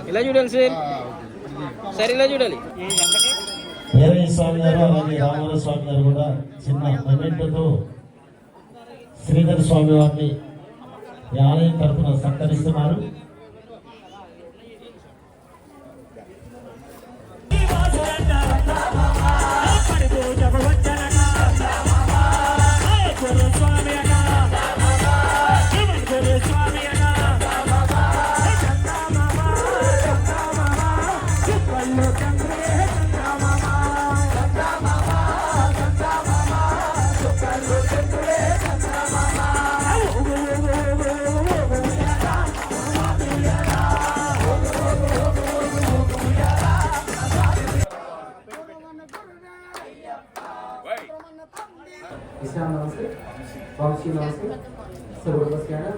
ఇలా చూడాలి సార్, సరే ఇలా చూడాలి. వీరయ్య స్వామి గారు అలాగే రామవర స్వామి గారు కూడా చిన్న మెమెంటోతో శ్రీధర్ స్వామి వారిని ఈ ఆలయం తరఫున సత్కరిస్తున్నారు. नमस्ते वापसी नमस्ते सब बस क्या है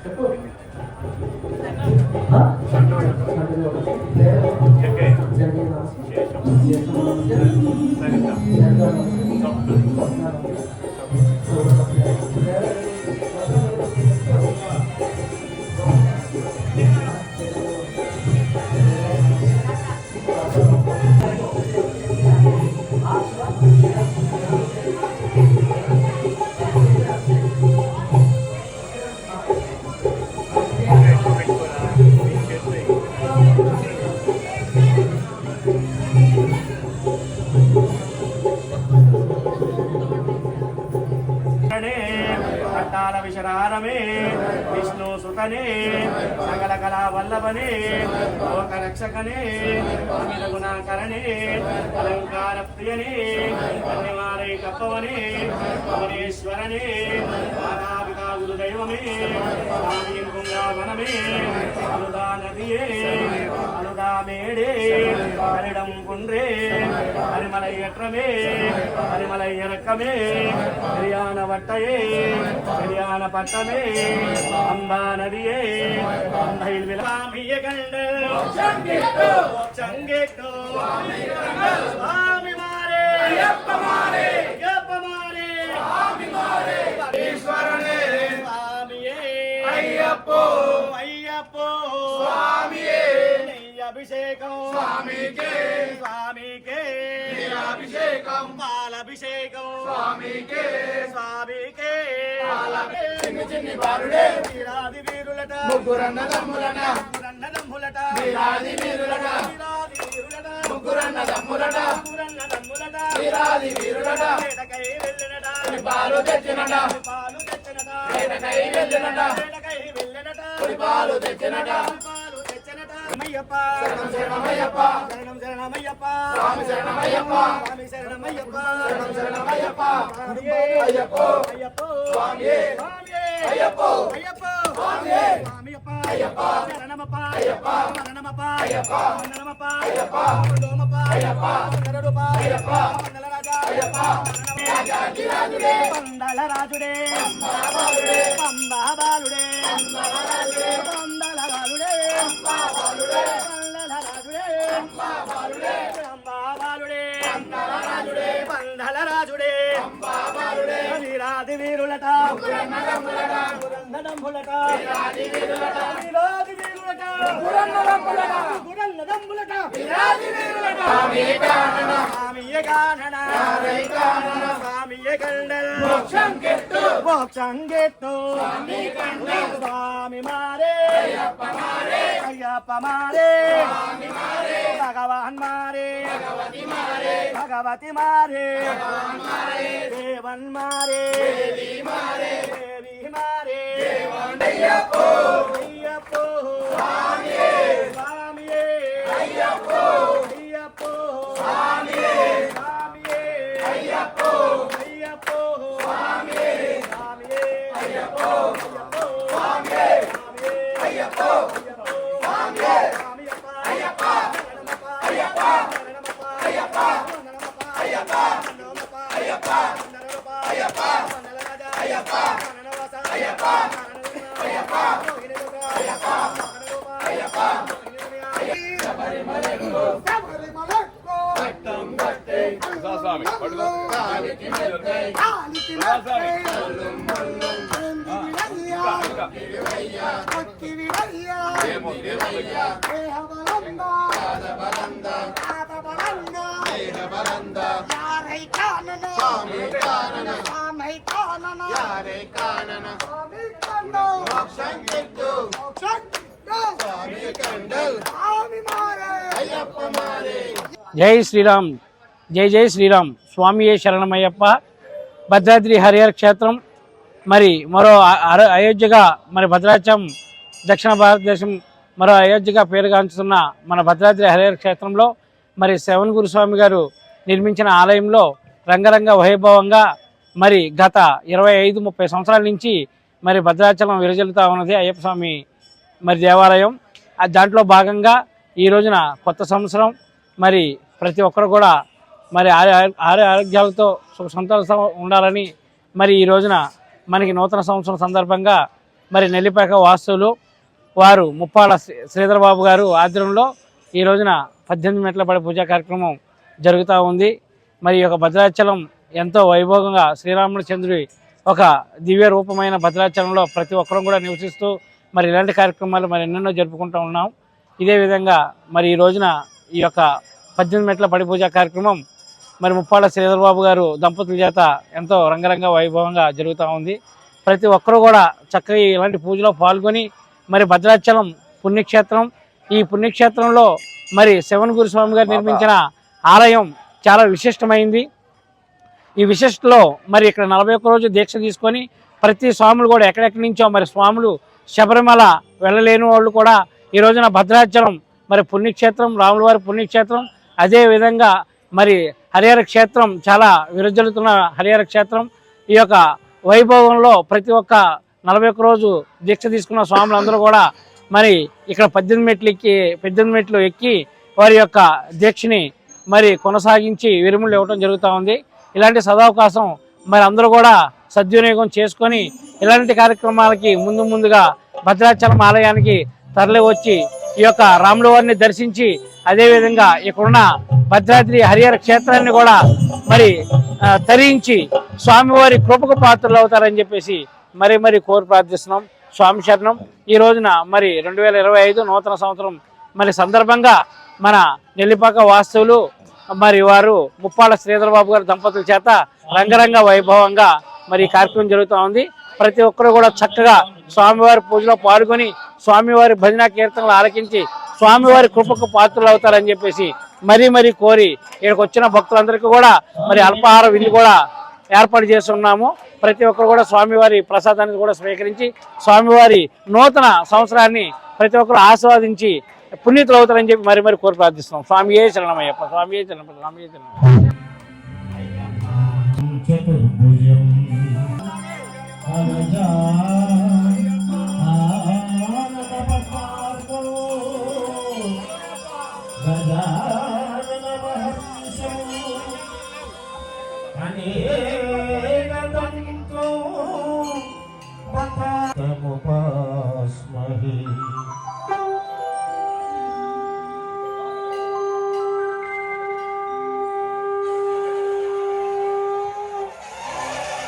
చెప్పు विशरारमे विष्णु सुतने सकल कला वल्लभने लोक रक्षकने अमित गुणाकरणे अलंकार प्रियने अन्यमारे कप्पवने भुवनेश्वरने मातापिता गुरुदैवमे स्वामी पुंगावनमे अनुदा नदिये अनुदा मेडे हरिडम कुंड्रे हरिमलयत्रमे हरिमलयरकमे हरियाण वट्टये हरियाण पट्टमे अंबा नदिये अंधैल विलामिय गंडल चंगेटो स्वामी मारे अय्यप्प मारे स्वामी मारे ईश्वरने स्वामीये अय्यप्पो स्वामीये अभिषेकं स्वामी के अभिषेकं पालाभिषेकं स्वामी के చిన్ని బారుడే వీరాది వీరులట ముగ్గురన్నదమ్ములట వీరాది వీరులట ముగ్గురన్నదమ్ములట వీరాది వీరులట ఏటకై వెళ్ళినట పాలు తెచ్చినట ఏటకై వెళ్ళినట పాలు తెచ్చినట అయ్యప్ప శరణం శరణమయ్యప్ప శరణం శరణమయ్యప్ప స్వామి శరణమయ్యప్ప స్వామి శరణమయ్యప్ప శరణం శరణమయ్యప్ప అయ్యప్ప అయ్యప్ప స్వామి అయ్యప్ప అయ్యప్ప స్వామి స్వామియప్ప అయ్యప్ప శరణమప్ప అయ్యప్ప శరణమప్ప అయ్యప్ప శరణమప్ప అయ్యప్ప డోమప్ప అయ్యప్ప కరడుప అయ్యప్ప మండల రాజా అయ్యప్ప రాజాధిరాజుడే పందల రాజుడే పంబా బాలుడే పందల రాజుడే పందల రాజుడే వీరాది వీరులట గురందడంబులట స్వామియ గానన స్వామియ కండల్ మోక్షం కెట్టు స్వామి మారే అయ్యప్ప మారే భగవాన్ మారే భగవతి మారే దేవన్ మారే దేవి మారే అయ్యప్పో అయ్యప్పో స్వామియే స్వామియే అయ్యప్పో అయ్యప్పో స్వామియే స్వామియే అయ్యప్పో అయ్యప్పో స్వామియే స్వామియే అయ్యప్పో స్వామియే అయ్యప్పో స్వామియే అయ్యప్ప అయ్యప్ప అయ్యప్ప అయ్యప్ప అయ్యప్ప అయ్యప్ప అయ్యప్ప అయ్యప్ప అయ్యప్ప అయ్యప్ప శబరిమలకు పట్టం కట్టే స్వామి పడుకో కాలికి మెల్లై కాలికి మెల్లై భక్తి విరయ్యా దేహబలందా పాదబలందా యారై కానన స్వామి కానన స్వామి కానన యారై కానన స్వామి కండు మోక్షం గిట్టు స్వామి కండు స్వామి మారే అయ్యప్ప మారే. జై శ్రీరామ్, జై జై శ్రీరామ్. స్వామియే శరణమయ్యప్ప. భద్రాద్రి హరిహర క్షేత్రం మరి మరో అయోధ్యగా మరి భద్రాచలం దక్షిణ భారతదేశం మరో అయోధ్యగా పేరుగాంచుతున్న మన భద్రాద్రి హరిహర క్షేత్రంలో మరి శరవణ గురుస్వామి గారు నిర్మించిన ఆలయంలో రంగరంగ వైభవంగా మరి గత 25-30 సంవత్సరాల నుంచి మరి భద్రాచలం విరజిల్లుతూ ఉన్నది అయ్యప్ప స్వామి మరి దేవాలయం. దాంట్లో భాగంగా ఈ రోజున కొత్త సంవత్సరం మరి ప్రతి ఒక్కరు కూడా మరి ఆరోగ్యాలతో సుఖ సంతోషం ఉండాలని మరి ఈ రోజున మనకి నూతన సంవత్సరం సందర్భంగా మరి నెల్లిపాక వాస్తువులు వారు ముప్పాళ్ళ శ్రీధర్ బాబు గారు ఆధ్వర్యంలో ఈ రోజున 18 మెట్ల పడి పూజా కార్యక్రమం జరుగుతూ ఉంది. మరి ఈ యొక్క భద్రాచలం ఎంతో వైభవంగా శ్రీరామచంద్రుడి ఒక దివ్య రూపమైన భద్రాచలంలో ప్రతి ఒక్కరూ కూడా నివసిస్తూ మరి ఇలాంటి కార్యక్రమాలు మరి ఎన్నెన్నో జరుపుకుంటూ ఉన్నాం. ఇదే విధంగా మరి ఈ రోజున ఈ యొక్క 18 మెట్ల పడి పూజా కార్యక్రమం మరి ముప్పాళ్ళ శ్రీధర్ బాబు గారు దంపతుల చేత ఎంతో రంగరంగ వైభవంగా జరుగుతూ ఉంది. ప్రతి ఒక్కరూ కూడా చక్కగా ఇలాంటి పూజలో పాల్గొని మరి భద్రాచలం పుణ్యక్షేత్రం, ఈ పుణ్యక్షేత్రంలో మరి శరవణ గురుస్వామి గారు నిర్మించిన ఆలయం చాలా విశిష్టమైంది. ఈ విశిష్టలో మరి ఇక్కడ 41 రోజు దీక్ష తీసుకొని ప్రతి స్వాములు కూడా ఎక్కడెక్కడి నుంచో మరి స్వాములు శబరిమల వెళ్ళలేని వాళ్ళు కూడా ఈ రోజున భద్రాచలం మరి పుణ్యక్షేత్రం, రాములవారి పుణ్యక్షేత్రం, అదేవిధంగా మరి హరిహర క్షేత్రం చాలా విరజిల్లుతున్న హరిహర క్షేత్రం. ఈ యొక్క వైభవంలో ప్రతి ఒక్క 41 రోజు దీక్ష తీసుకున్న స్వాములందరూ కూడా మరి ఇక్కడ 18 మెట్లు ఎక్కి వారి యొక్క దీక్షని మరి కొనసాగించి విరుములు ఇవ్వడం జరుగుతూ ఉంది. ఇలాంటి సదవకాశం మరి అందరూ కూడా సద్వినియోగం చేసుకొని ఇలాంటి కార్యక్రమాలకి ముందుగా భద్రాచలం ఆలయానికి తరలి వచ్చి ఈ యొక్క రాముల వారిని దర్శించి అదేవిధంగా ఇక్కడున్న భద్రాద్రి హరిహర క్షేత్రాన్ని కూడా మరి తరించి స్వామివారి కృపకు పాత్రలు అవుతారని చెప్పేసి మరి కోరి ప్రార్థిస్తున్నాం. స్వామి శరణం. ఈ రోజున మరి 2025 నూతన సంవత్సరం మరి సందర్భంగా మన నెల్లిపాక వాస్తువులు మరి వారు ముప్పాళ్ళ శ్రీధర్ బాబు గారి దంపతుల చేత రంగరంగ వైభవంగా మరి ఈ కార్యక్రమం జరుగుతూ ఉంది. ప్రతి ఒక్కరు కూడా చక్కగా స్వామివారి పూజలో పాల్గొని స్వామివారి భజన కీర్తనలు ఆలకించి స్వామివారి కృపకు పాత్రలు అవుతారని చెప్పేసి మరీ కోరి ఇక్కడికి వచ్చిన భక్తులందరికీ కూడా మరి అల్పాహార విందు కూడా ఏర్పాటు చేస్తున్నాము. ప్రతి ఒక్కరు కూడా స్వామివారి ప్రసాదాన్ని కూడా స్వీకరించి స్వామివారి నూతన సంవత్సరాన్ని ప్రతి ఒక్కరు ఆస్వాదించి పుణ్యతులు అవుతారని చెప్పి మరి కోరి ప్రార్థిస్తున్నాం. స్వామియే శరణమయ్యప్ప. స్వామియే శరణం. స్వామియే శరణం. చతుర్భుజం తముపాస్మహి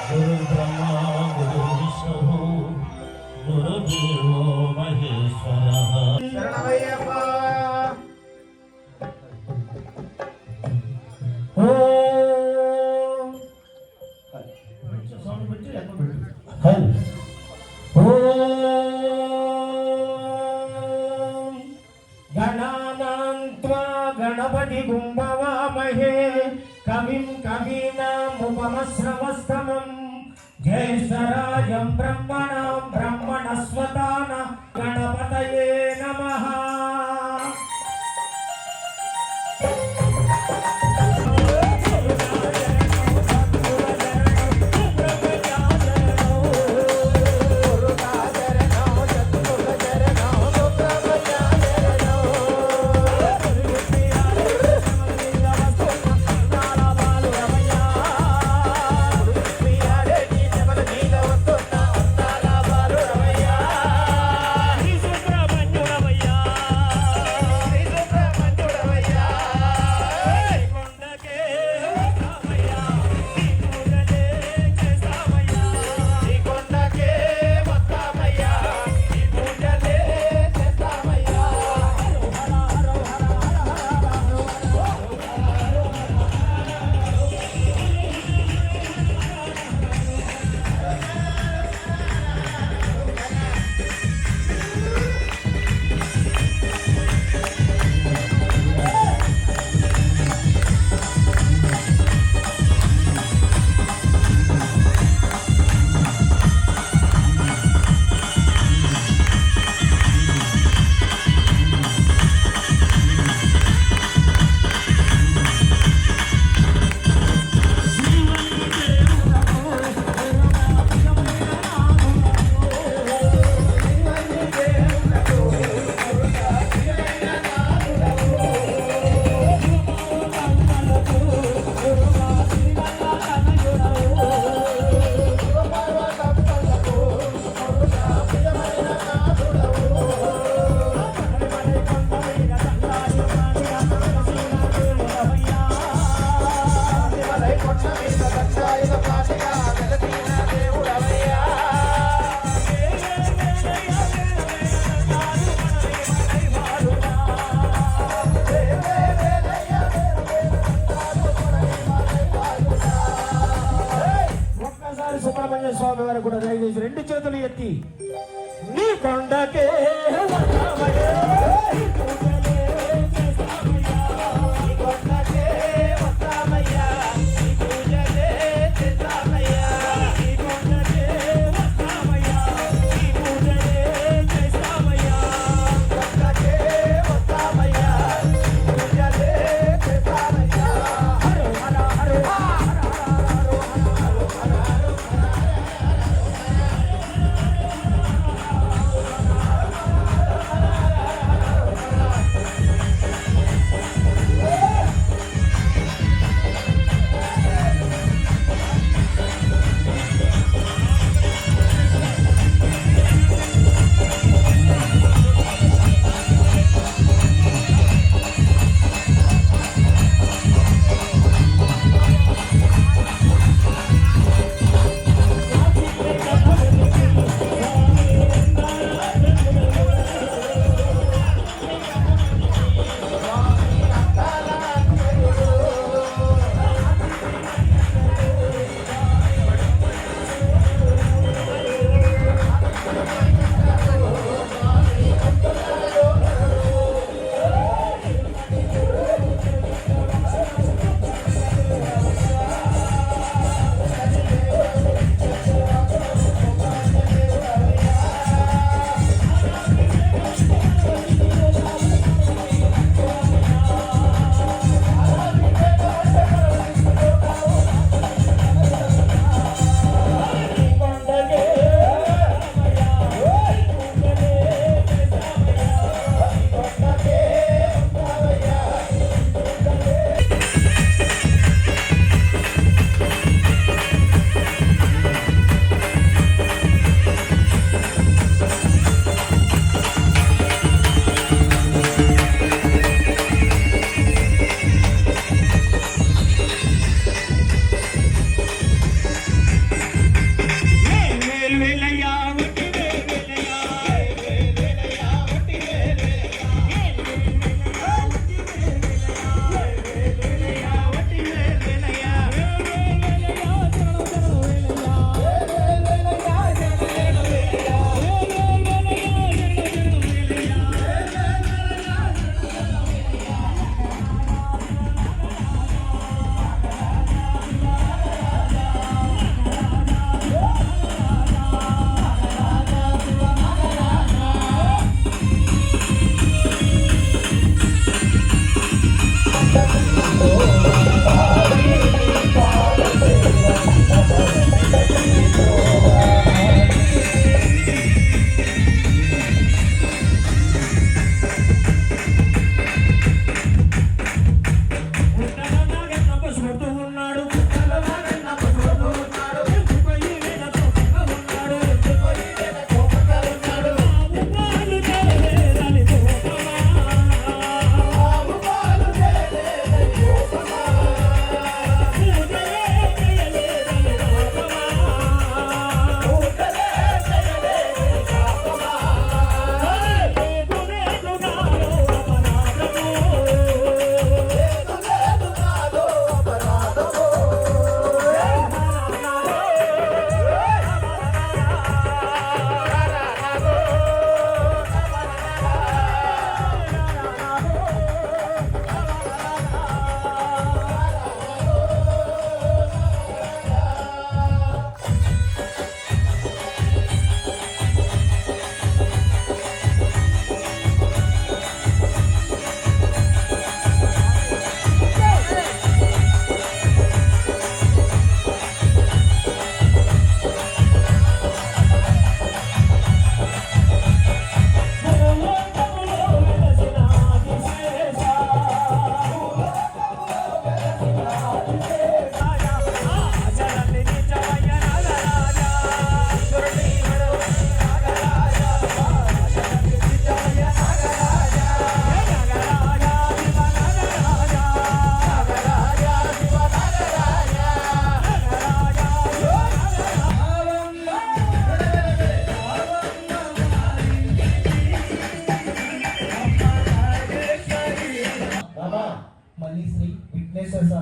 గురు బ్రహ్మా గురు విష్ణు గురుదేవో మహేశ్వరః. శరణమయ్యప్ప. గణానాన్త్వా గణపతి గుంభవామహే కవిం కవీనాముపమశ్రవస్తమం జ్యేష్ఠరాజం బ్రహ్మణస్వతాన గణపతయే నమః. సుబ్రహ్మణ్య చేతులు ఎత్తి నీ కొండకే వస్తామయ్యా, నీ పూజలే చేస్తామయ్యా, నీ కొండకే వస్తామయ్యా, నీ పూజలే చేస్తామయ్యా, నీ కొండకే వస్తామయ్యా, నీ పూజలే చేస్తామయ్యా, కొండకే వస్తామయ్యా, పూజలే చేస్తామయ్యా. హర హర హర హర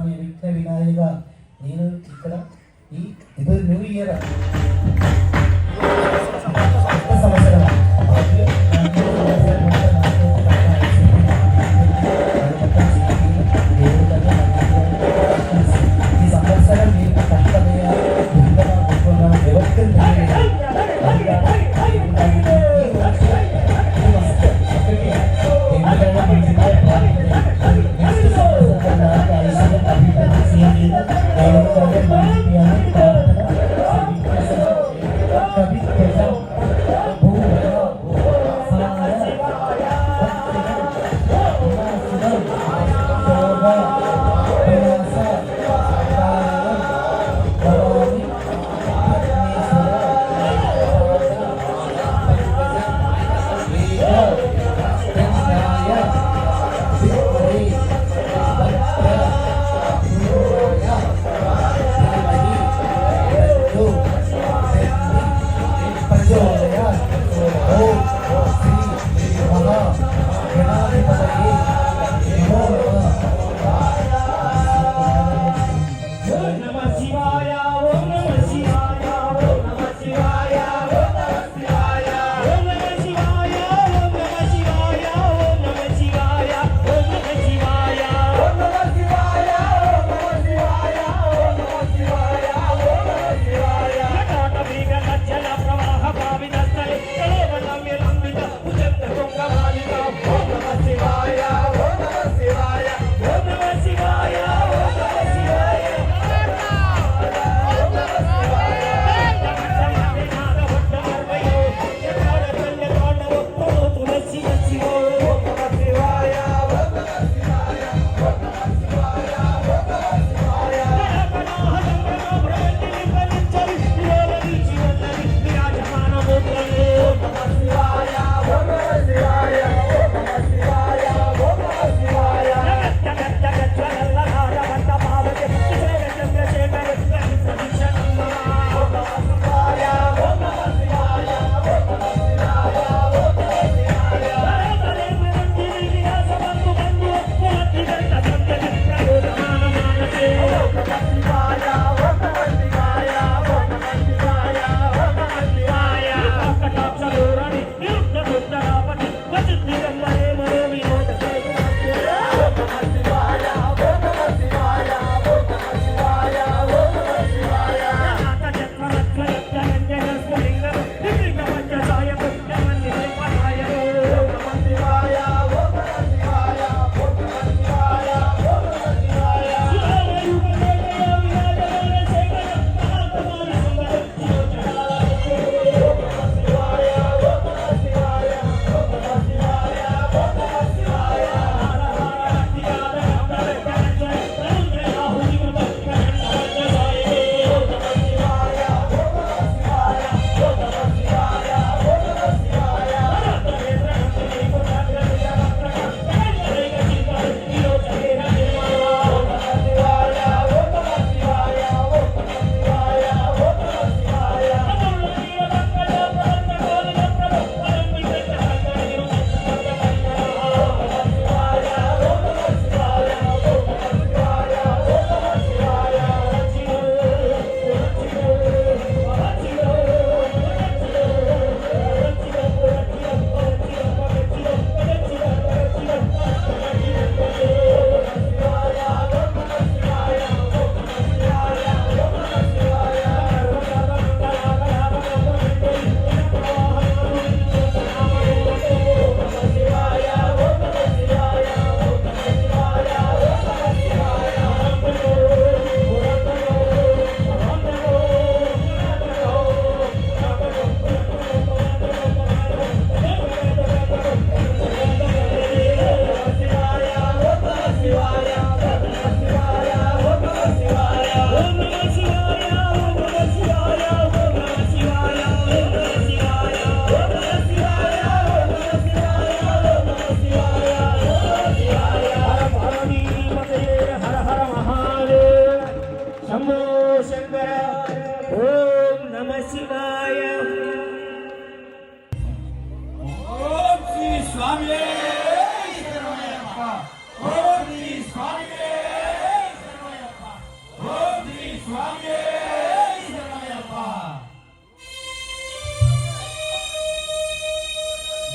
విఘ్న వినాయక నేను ఇక్కడ ఈ ఇది న్యూ ఇయర్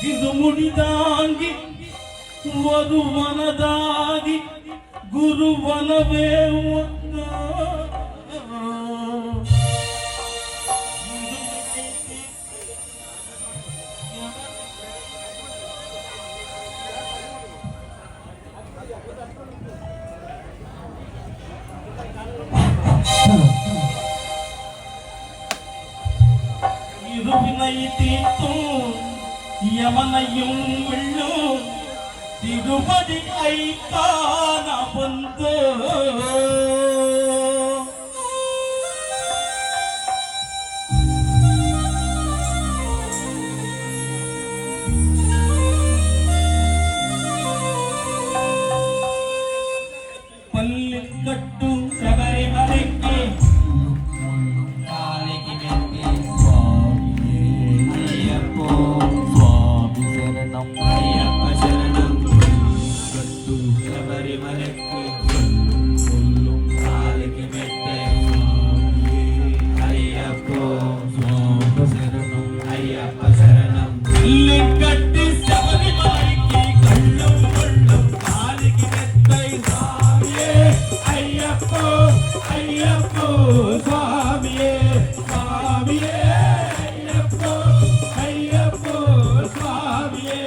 ಇದುಮುಡಿದಾಗಿ ವಧುವನದಾಗಿ ಗುರುವನವೇ ಒತ್ತ இருவினைத்தீர்த்தோ யமனையும் வெள்ளும் திருவடி ஐக்கான பந்தோ పల్లికట్టు శబరిమలకి కాలికి మెట్టి అయ్యప్పో స్వామి శరణం అయ్యప్ప శరణం కట్టు శబరిమలకి కాలికి మెట్టే అయ్యప్పో స్వామి శరణం అయ్యప్ప శరణం కట్టి శబరిమలకి కళ్ళు కళ్ళు కాలికి మెత్తై స్వామియే అయ్యప్పో అయ్యప్పో స్వామియే స్వామియే అయ్యప్పో అయ్యప్పో స్వామియే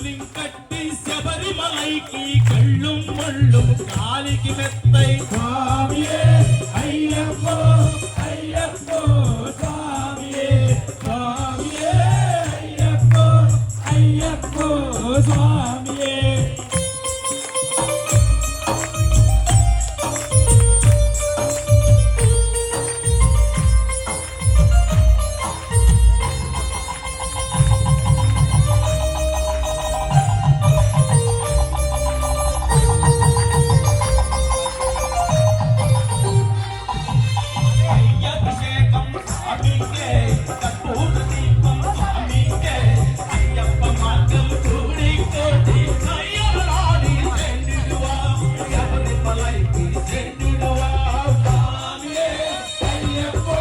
లింకట్టి శబరిమలైకి కళ్ళుం మళ్ళుం కాలికి మెత్తై స్వామియే అయ్యప్పో అయ్యప్పో స్వామియే స్వామియే అయ్యప్పో అయ్యప్పో స్వామియే అభిషేకం స్వామికే కర్పూర దీపం స్వామికే అయ్యప్ప మార్గం కూడి కోటి అయ్యలాడి చెండువా శబరిమలైకి చెండువా స్వామియే అయ్యప్పో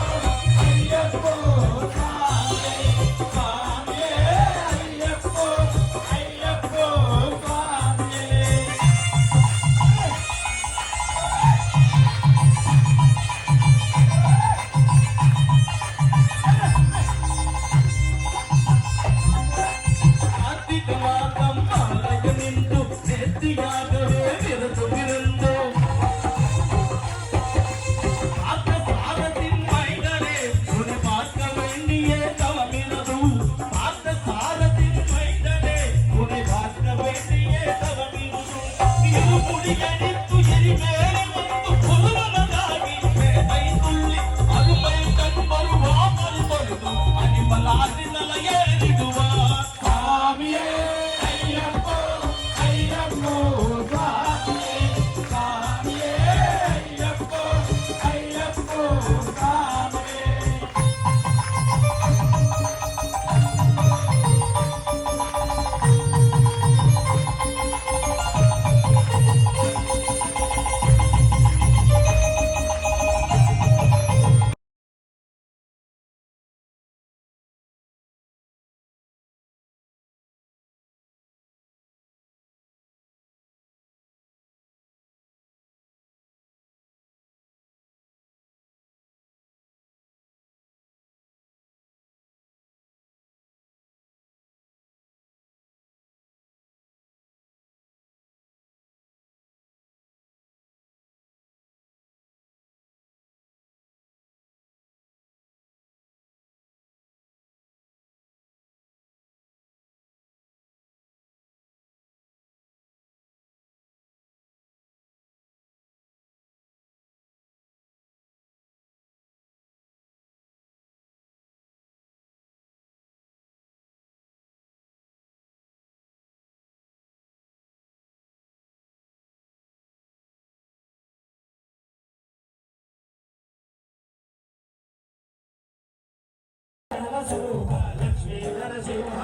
అయ్యప్పో స్వామియే స్వామియే అయ్యప్పో అయ్యప్పో స్వామియే ಕಾರ್ತಿಕ ಮಾತಂ ಮಾಲಯ ನಿಂತು ನೆತ್ತಿಯಾಗವೇ ವಿರತು ವಿರುಂದು ಪಾತ್ರ ಸಾರಥಿನ್ ಮೈದನೆ ಮುನಿ ಪಾತ್ರ ವೆಂಡಿಯೇ ತವಮಿರದು ಪಾತ್ರ ಸಾರಥಿನ್ ಮೈದನೆ ಮುನಿ ಪಾತ್ರ ವೆಂಡಿಯೇ ತವಮಿರದು ಇರು ಮುಡಿಯಡಿತ್ತು ಎರಿಮೇಲೆ ಒಂದು ಪುರುವನದಾಗಿ ಮೇದೈ ತುಳ್ಳಿ ಅರುಮೈ ಕಣ್ಮರು ವಾಮರು ಬರುದು ಅನಿಮಲಾದಿನಲ ಏರಿಡುವ ಸ್ವಾಮಿಯೇ ಅಯ್ಯಪ್ಪೋ ಅಯ್ಯಪ್ಪೋ ಸ್ವಾಮಿಯೇ ಸ್ವಾಮಿಯೇ ಅಯ್ಯಪ್ಪೋ ಅಯ್ಯಪ್ಪೋ ಸ್ವಾಮಿಯೇ లక్ష్మీ నరసింహ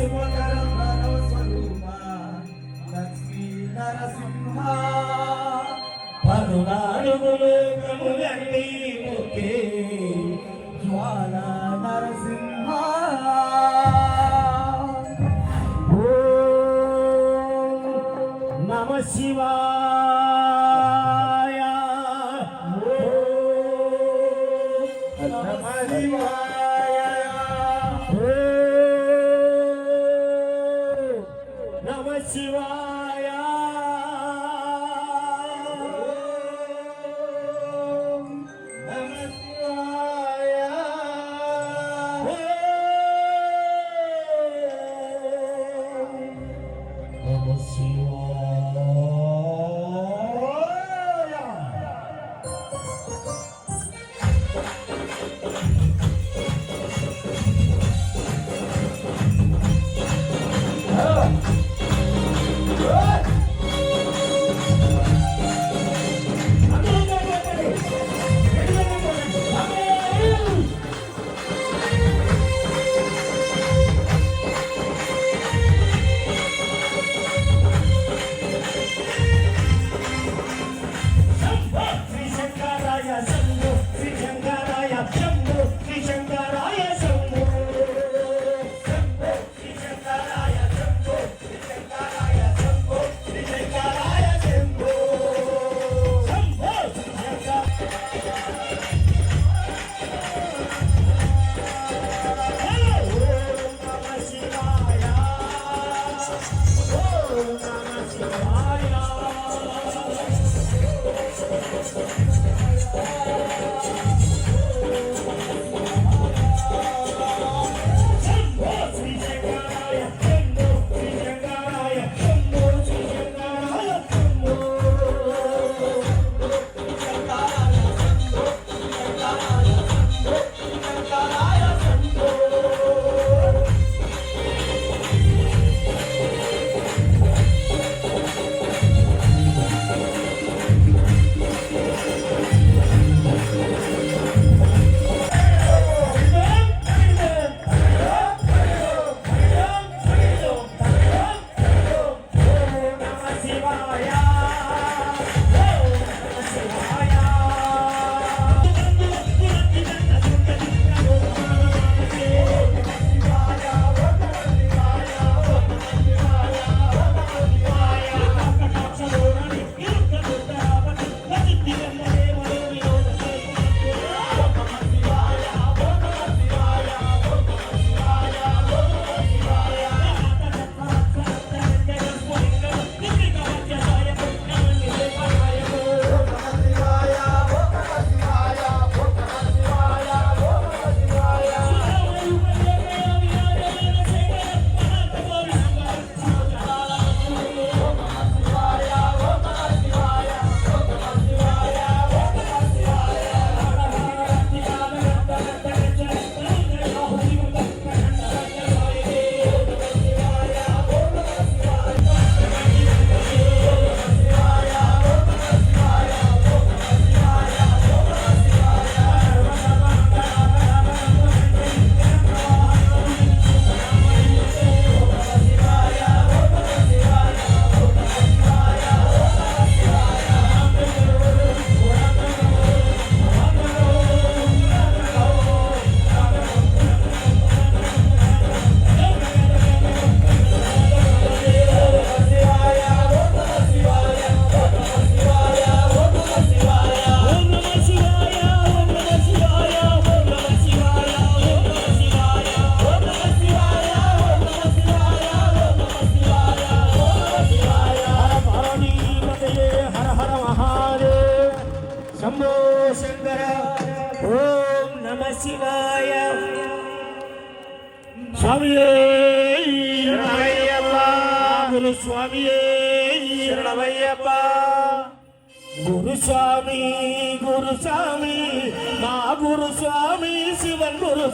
సుమకర స్వరూప లక్ష్మీ నరసింహ పరునాడుగులు కములన్నీ ముఖే జ్వాల నరసింహ నమ శివాయ నమ శివాయ నమ శివాయ నమ శివాయ నమ శివాయ. శ్రీ శంకరాయ శంభో శ్రీ శంకరాయ శంభో శ్రీ శంకరాయ శంభో శంభో శ్రీ శంకరాయ శంభో శ్రీ శంకరాయ శంభో శ్రీ శంకరాయ శంభో శంభో శ్రీ నమ శివాయ ఓం నమ శివాయ శంభో శ్రీ శంకరాయ శంభో శ్రీ శంకరాయ శంభో శ్రీ శంకరాయ శంభో శివాయ స్వామియే శరణమయ్యప్ప గురు స్వామియే శరణమయ్యప్ప గురు స్వామి మా గురు స్వామి శివన్ గురు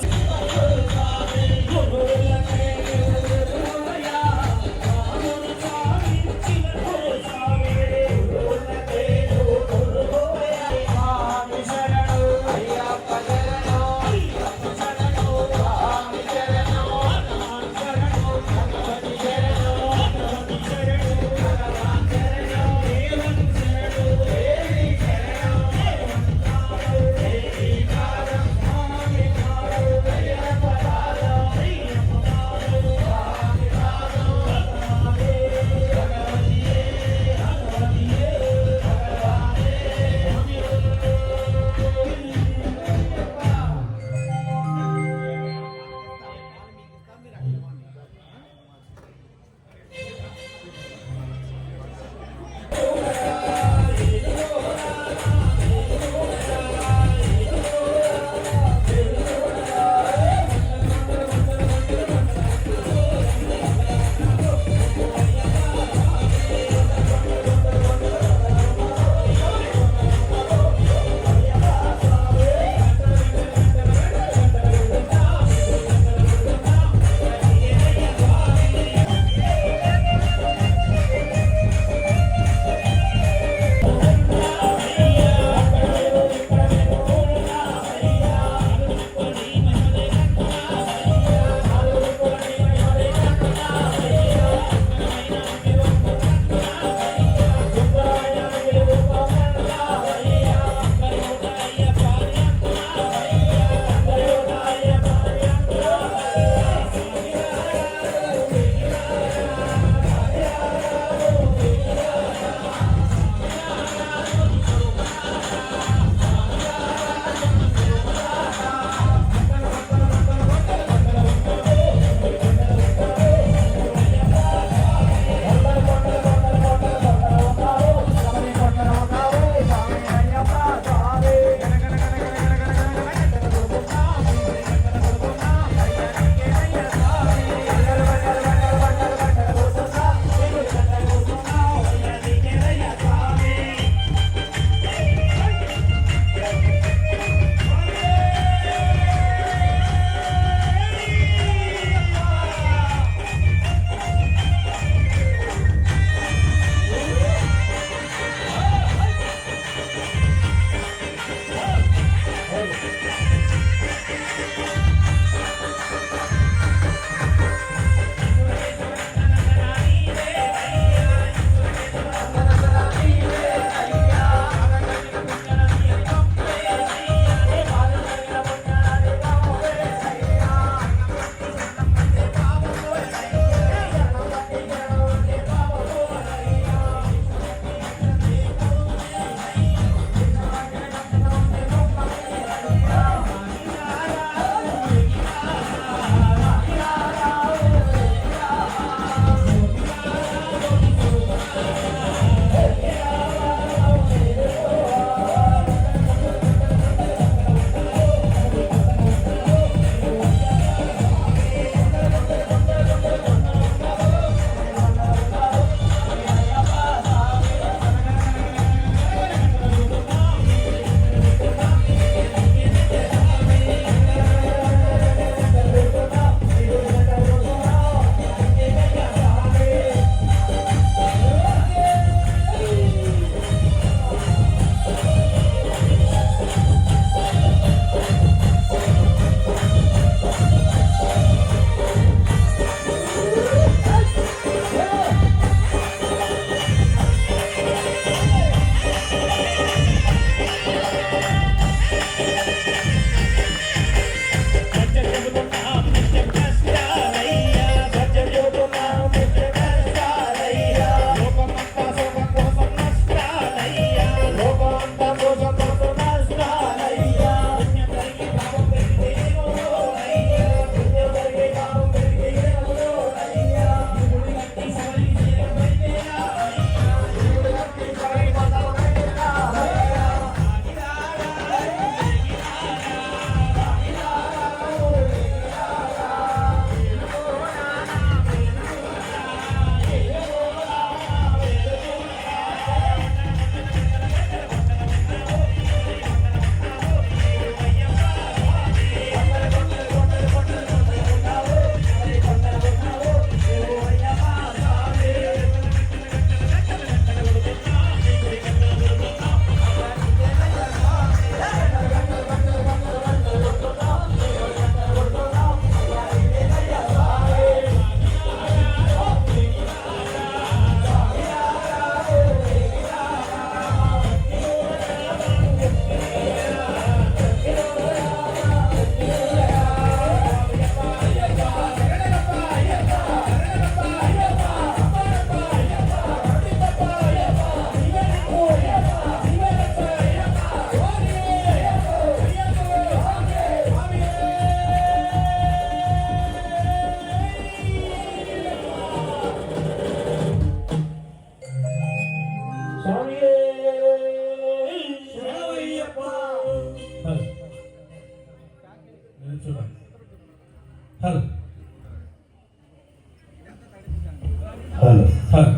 హలో హలో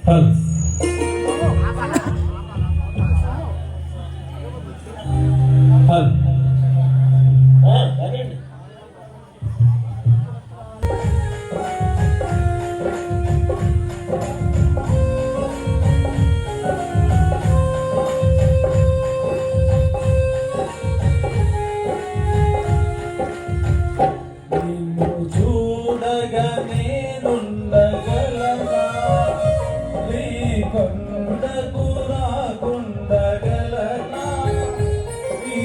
హలో హలో అదండి నిన్ను చూడగా నేనుండగలనా నీ కొండకు రాకుండగలనా ఈ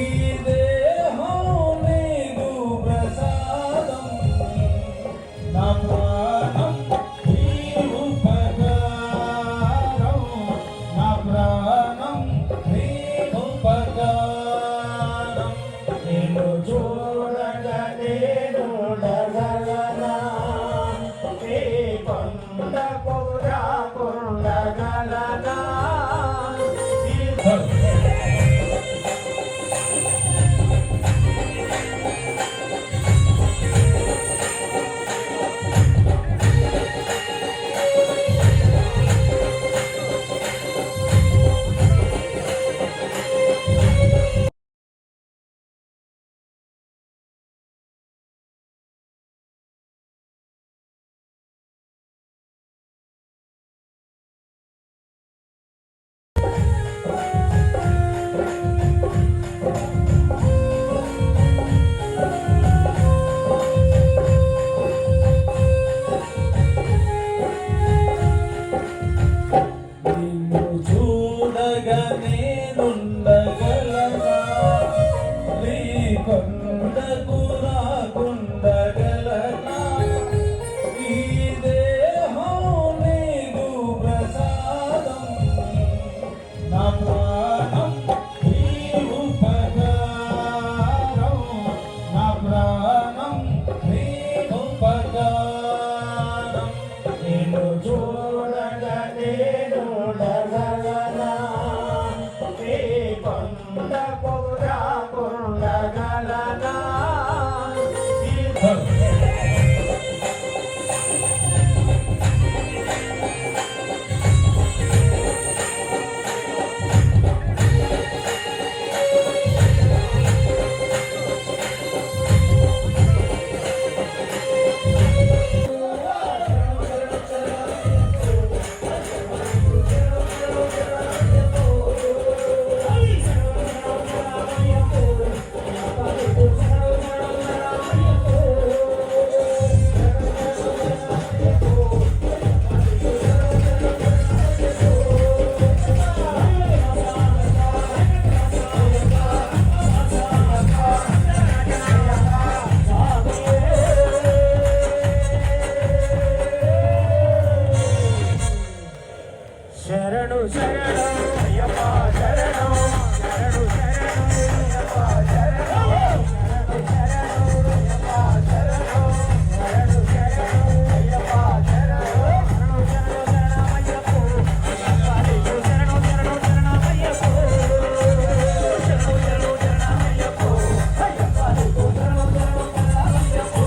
దేహం నీకు ప్రసాదం నా ప్రాణం నీవు ఉపకారం నా ప్రాణం నీవు ఉపకారం నిన్ను చూడగా నేనుండగలనా నీ కొండకు రాకుండగలనా ఈ నిన్ను చూడగా నేనుండగలనా నీ కొండకు రాకుండగలనా ఈ దేహం నీకు ప్రసాదం నా ప్రాణం నీవు ఉపకారం నా ప్రాణం నీవు ఉపకారం నిన్ను చూడగా నేనుండగలనా నీ కొండకు రాకుండగలనా ఈ శరణు శరణు అయ్యప్ప శరణు శరణు శరణు అయ్యప్ప శరణు శరణు అయ్యప్ప శరణు శరణు శరణు అయ్యప్ప శరణు శరణు శరణమయ్యప్ప శరణు శరణు శరణమయ్యప్ప శరణు శరణు శరణమయ్యప్ప అయ్యప్ప శరణు శరణమయ్యప్ప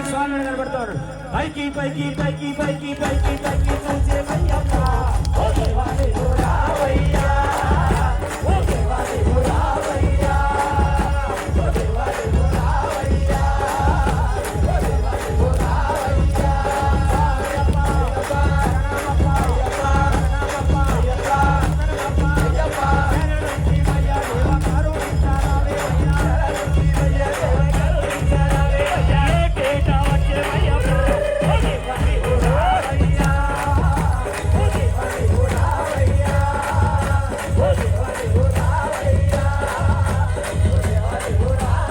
స్వామి కనబడతారు. పైకి పైకి పైకి పైకి పైకి పైకి చూసే మయ్యప్ప ఓ దేవాలే రావయ్యా ఓ దేవాలే రావయ్యా ఓ దేవాలే రావయ్యా ఓ దేవాలే రావయ్యా అయ్యప్ప అయ్యప్ప అయ్యప్ప అయ్యప్ప అయ్యప్ప శరణి మయ్య దేవ కరుణించారావే శరణి మయ్య దేవ కరుణించారావే కేట వచ్చే మయ్యప్ప ఓ దేవాలే రావయ్యా ఓ దేవాలే రావయ్యా ఓ దేవాలే రావయ్యా ఓ దేవాలే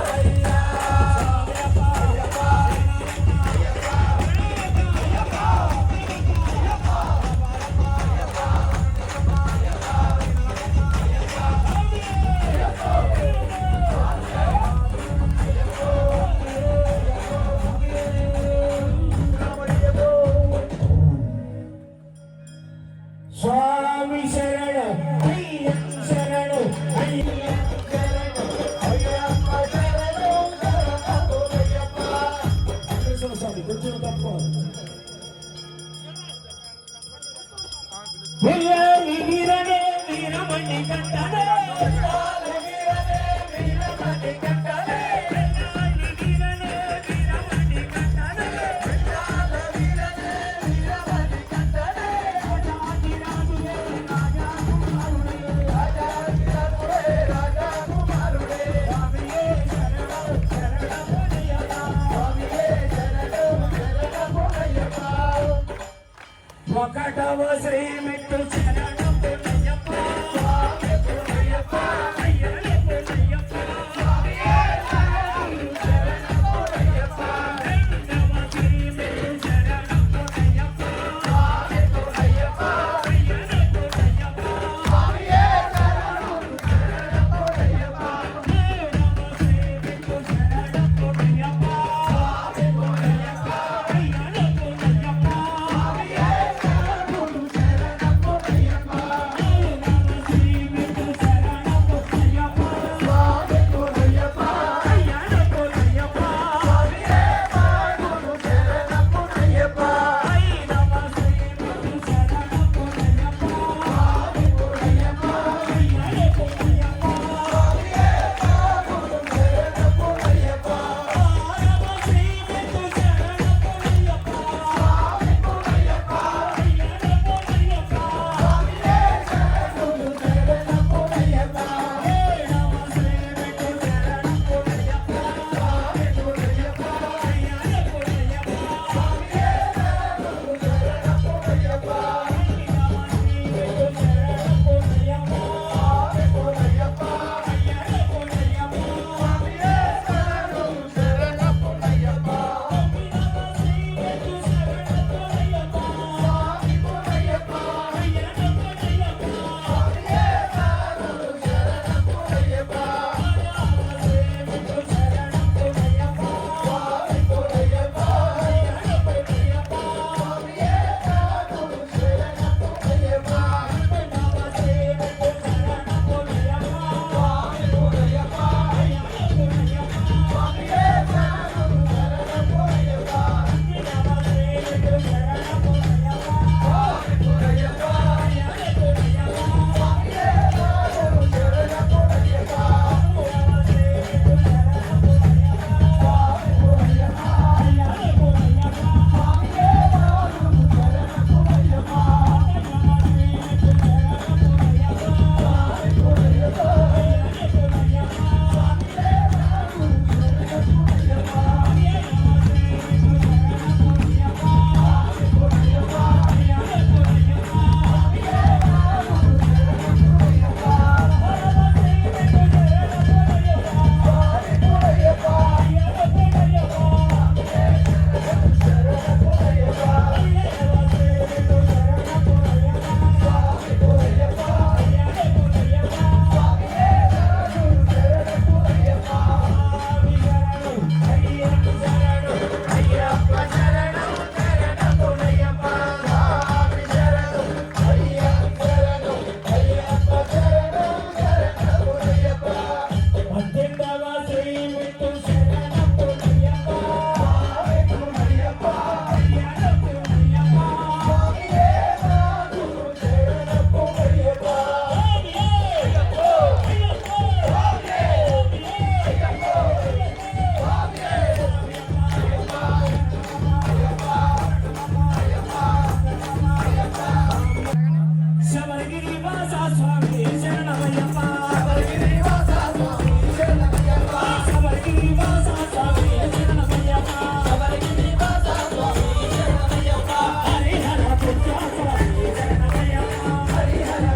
రావయ్యా స్వామి శరణ అయ్యప్ప శరణ అయ్యప్ప అయ్యప్ప శరణ స్వామి కొంచెం తక్కువ వీరనే వీరమణి కంటనే వీరనే వీరమణి కంటనే వీరనే వీరమణి కంటనే వీరనే వీరమణి కంటనే రాజా రాజు రాజా నివాస స్వామి శరణమయ్యప్ప శబరిగిరి నివాస స్వామి శరణమయ్యప్ప హరిహర పుత్ర స్వామి శరణమయ్యప్ప హరిహర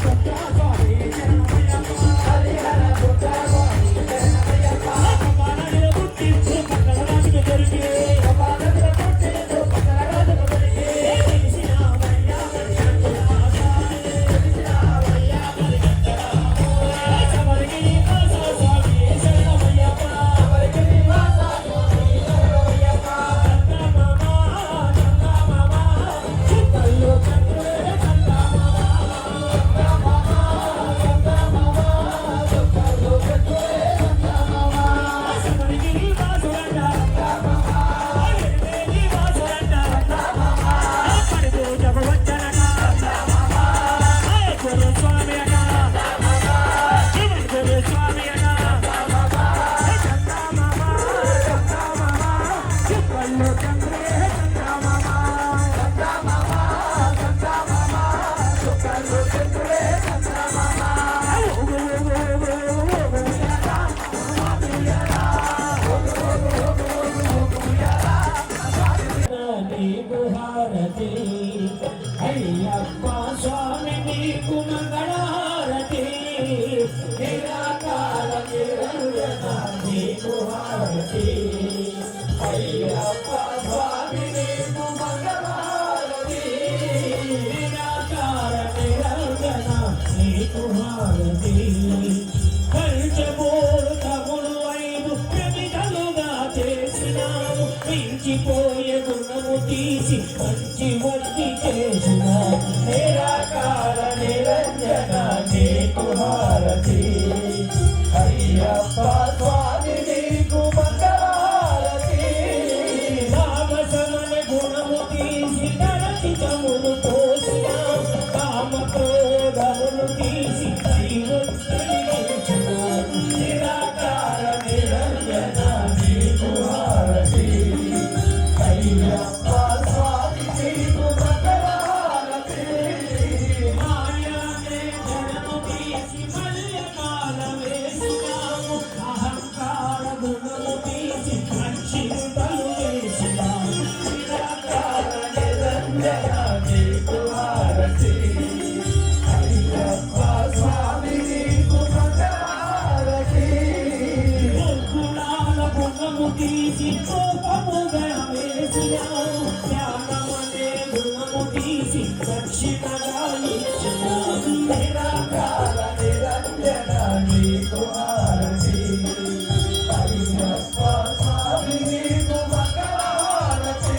పుత్ర స్వామి శరణమయ్యప్ప కపాలములు పుట్టించు పక్కన రాజుకు దొరికి కపాలములు పుట్టించు పక్కన రాజుకు దొరికి తెలిసినావయ్యా శబరిగిరి నివాస స్వామి శరణమయ్యప్ప చుక్కల్లో చంద్రుడే శబరిగిరి వాసులంట శబరిగిరి వాసులంట పడుతూ జపవచ్చనట గురు స్వామి అట శివుని గురు స్వామి అట చుక్కల్లో చంద్రుడే నీకు హారతి అయ్యప్ప స్వామి నీకు మంగళహారతి నిరాకార నిరంజన నీకు హారతి అయ్యప్ప స్వామి నీకు మంగళహారతి నిరాకార నిరంజన నీకు హారతి పంచభూతములు ఐదు ప్రమిదలుగా చేసినాము మించిపోయే గుణము తీసి మంచి వడ్డీ చేసిన నిరాకార నిరంజన నీకు హారతి అయ్యప్ప స్వామి నీకు మంగళహారతి తామసమని గుణము తీసి తరచితములు పోసిన కామ క్రోధములు తీసి నిరాకార నిరంజన నీకు హారతి అయ్యప్ప స్వామి నీకు మంగళహారతి మాయానే జనము తీసి మల్లెమాల వేసినాము అహంకార గుణము తీసి అక్షింతలు వేసినాము నిరాకార నిరంజన నీకు హారతి అయ్యప్ప స్వామి నీకు మంగళహారతి గుణాల గుణము తీసి కోపముగా వేసినాము జ్ఞానమనే గుణము తీసి దక్షిణగా ఇచ్చినాము నిరాకార నిరంజన నీకు హారతి అయ్యప్ప స్వామి నీకు మంగళహారతి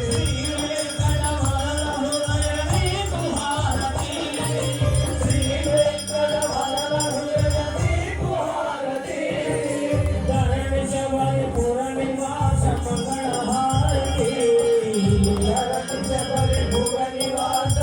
శ్రీ వెంకటవర హృదయ నీకు హారతి శ్రీ వెంకటవర హృదయ నీకు హారతి ధరణి శబరి పుర నివాస మంగళహారతి ధరణి శబరి పుర నివాస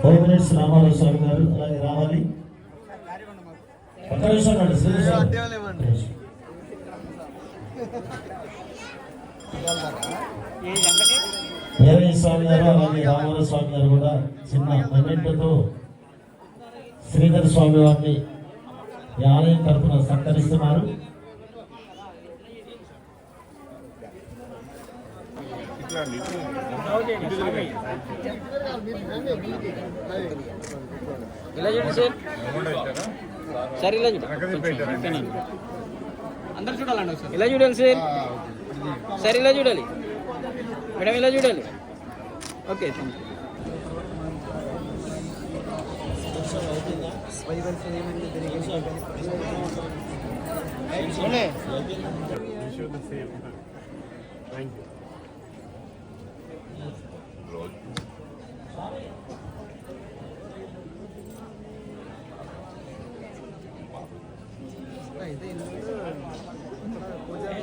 హోమ్ మినిస్టర్ రామారావు స్వామి గారు అలాగే రావాలి. ఒక్క నిమిషం అండి శ్రీధర్ స్వామి. వీరయ్య స్వామి గారు అలాగే రామారావు స్వామి గారు కూడా చిన్న మొమెంట్తో శ్రీధర్ స్వామి వారిని ఈ ఆలయం తరఫున సత్కరిస్తున్నారు. ఇలా చూడండి సార్. సార్ ఇలా చూడండి. అందరు చూడాలండి సార్. ఇలా చూడాలి సార్. సార్ ఇలా చూడాలి. మేడం ఇలా చూడాలి. ఓకే థ్యాంక్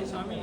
స్వామి